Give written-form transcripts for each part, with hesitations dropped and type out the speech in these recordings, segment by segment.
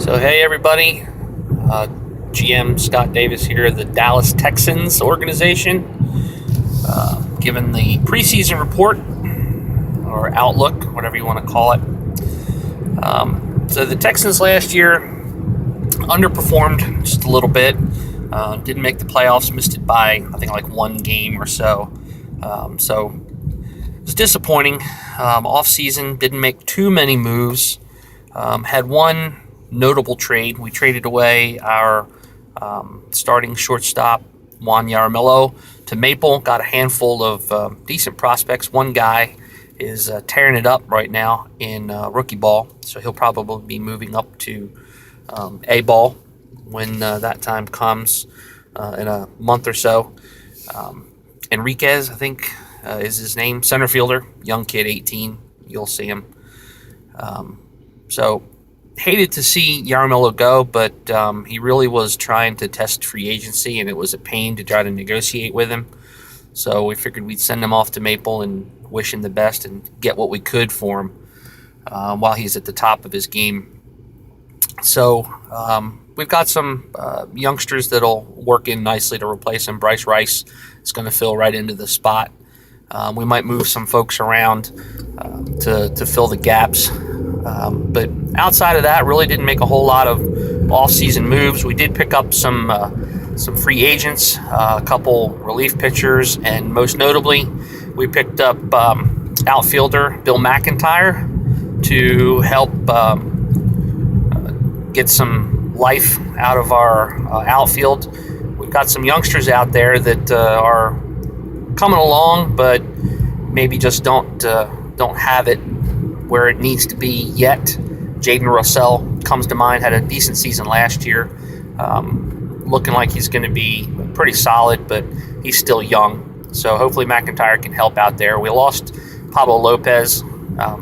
So, hey everybody, GM Scott Davis here, the Dallas Texans organization, giving the preseason report, or outlook, whatever you want to call it. So the Texans last year underperformed just a little bit, didn't make the playoffs, missed it by, I think, like one game or so. So it was disappointing. Off-season, didn't make too many moves, had one notable trade. We traded away our starting shortstop, Juan Yaramillo, to Maple. Got a handful of decent prospects. One guy is tearing it up right now in rookie ball, so he'll probably be moving up to A ball when that time comes in a month or so. Enriquez, I think, is his name, center fielder, young kid, 18. You'll see him. So hated to see Yaramillo go, but he really was trying to test free agency, and it was a pain to try to negotiate with him. So we figured we'd send him off to Maple and wish him the best and get what we could for him while he's at the top of his game. So we've got some youngsters that'll work in nicely to replace him. Bryce Rice is going to fill right into the spot. We might move some folks around to fill the gaps. But outside of that, really didn't make a whole lot of off-season moves. We did pick up some free agents, a couple relief pitchers, and most notably, we picked up outfielder Bill McIntyre to help get some life out of our outfield. We've got some youngsters out there that are coming along, but maybe just don't have it where it needs to be yet. Jaden Russell comes to mind, had a decent season last year. Looking like he's going to be pretty solid, but he's still young. So hopefully McIntyre can help out there. We lost Pablo Lopez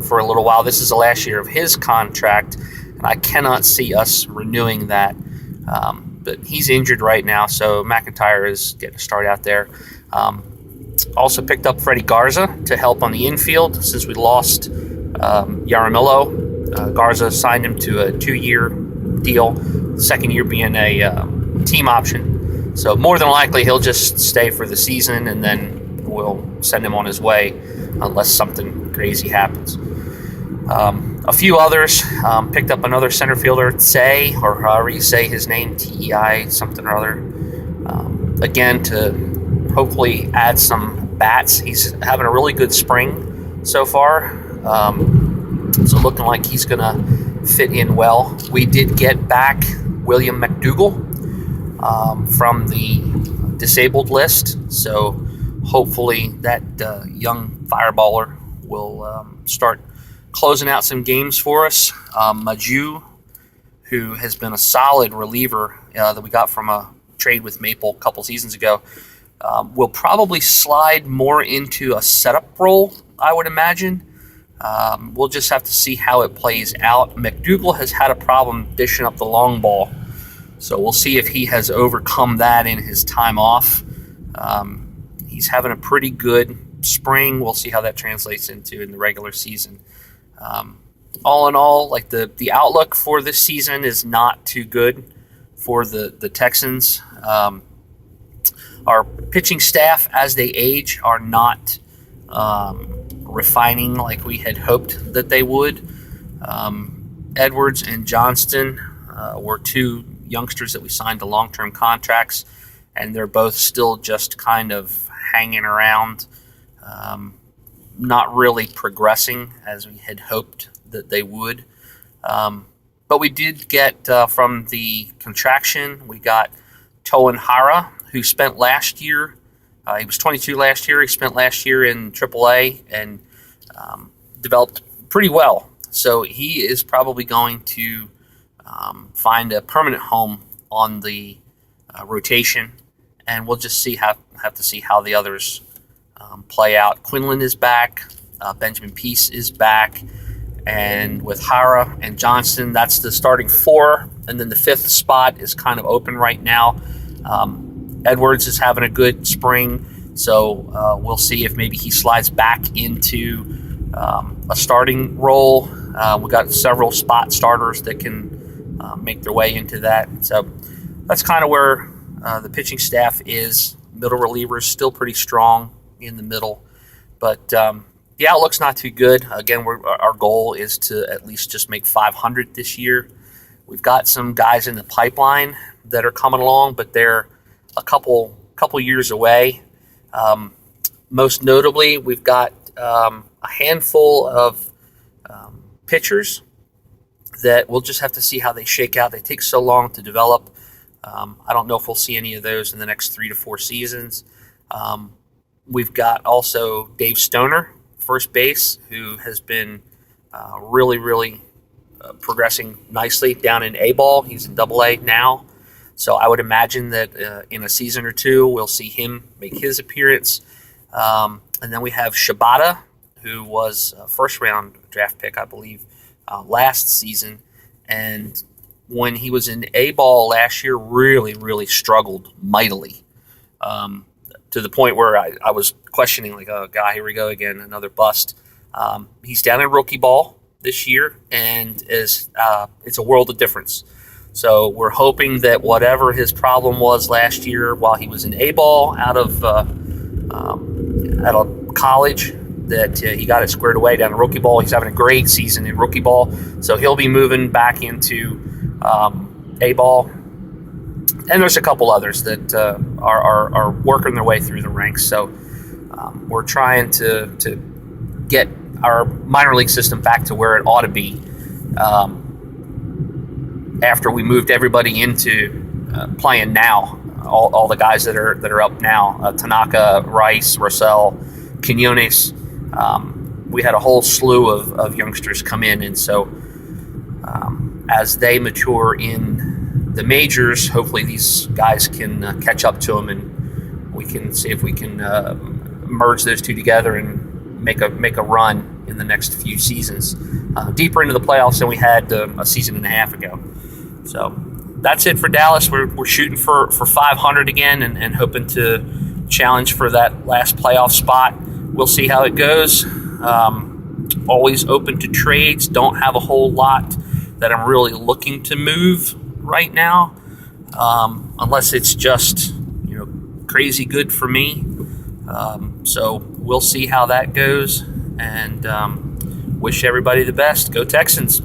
for a little while. This is the last year of his contract, and I cannot see us renewing that. But he's injured right now, so McIntyre is getting a start out there. Also picked up Freddie Garza to help on the infield since we lost Yaramillo. Garza signed him to a 2-year deal, the second year being a team option. So more than likely he'll just stay for the season, and then we'll send him on his way unless something crazy happens. A few others, picked up another center fielder, Tsei, or however you say his name, Tei, something or other, again to hopefully add some bats. He's having a really good spring so far. So looking like he's going to fit in well. We did get back William McDougall from the disabled list, so hopefully that young fireballer will start closing out some games for us. Maju, who has been a solid reliever that we got from a trade with Maple a couple seasons ago, will probably slide more into a setup role, I would imagine. We'll just have to see how it plays out. McDougall has had a problem dishing up the long ball, so we'll see if he has overcome that in his time off. He's having a pretty good spring. We'll see how that translates into in the regular season. All in all, like the outlook for this season is not too good for the Texans. Our pitching staff, as they age, are not refining like we had hoped that they would. Edwards and Johnston were two youngsters that we signed to long-term contracts, and they're both still just kind of hanging around, not really progressing as we had hoped that they would. But we did get from the contraction, we got Toan Hara, who spent last year, he was 22 last year. He spent last year in AAA and developed pretty well. So he is probably going to find a permanent home on the rotation, and we'll just have to see how the others play out. Quinlan is back. Benjamin Peace is back. And with Hara and Johnston, that's the starting four. And then the fifth spot is kind of open right now. Edwards is having a good spring, so we'll see if maybe he slides back into a starting role. We've got several spot starters that can make their way into that. So that's kind of where the pitching staff is. Middle relievers still pretty strong in the middle, but the outlook's not too good. Again, our goal is to at least just make 500 this year. We've got some guys in the pipeline that are coming along, but they're a couple years away. Most notably, we've got a handful of pitchers that we'll just have to see how they shake out. They take so long to develop. I don't know if we'll see any of those in the next 3 to 4 seasons. We've got also Dave Stoner, first base, who has been really progressing nicely down in A-ball. He's in Double-A now. So I would imagine that in a season or two, we'll see him make his appearance. And then we have Shibata, who was a first-round draft pick, I believe, last season. And when he was in A-ball last year, really struggled mightily, to the point where I was questioning, like, oh, God, here we go again, another bust. He's down in rookie ball this year, and it's a world of difference. So we're hoping that whatever his problem was last year while he was in A-ball out of college, that he got it squared away down in rookie ball. He's having a great season in rookie ball, so he'll be moving back into A-ball. And there's a couple others that are working their way through the ranks. So we're trying to get our minor league system back to where it ought to be after we moved everybody into playing now. All the guys that are up now, Tanaka, Rice, Russell, Quinones. We had a whole slew of youngsters come in, and so as they mature in the majors, hopefully these guys can catch up to them, and we can see if we can merge those two together and make a run in the next few seasons, deeper into the playoffs than we had a season and a half ago. So that's it for Dallas. We're shooting for 500 again, and hoping to challenge for that last playoff spot. We'll see how it goes. Always open to trades. Don't have a whole lot that I'm really looking to move right now, unless it's just crazy good for me. So we'll see how that goes, and wish everybody the best. Go Texans.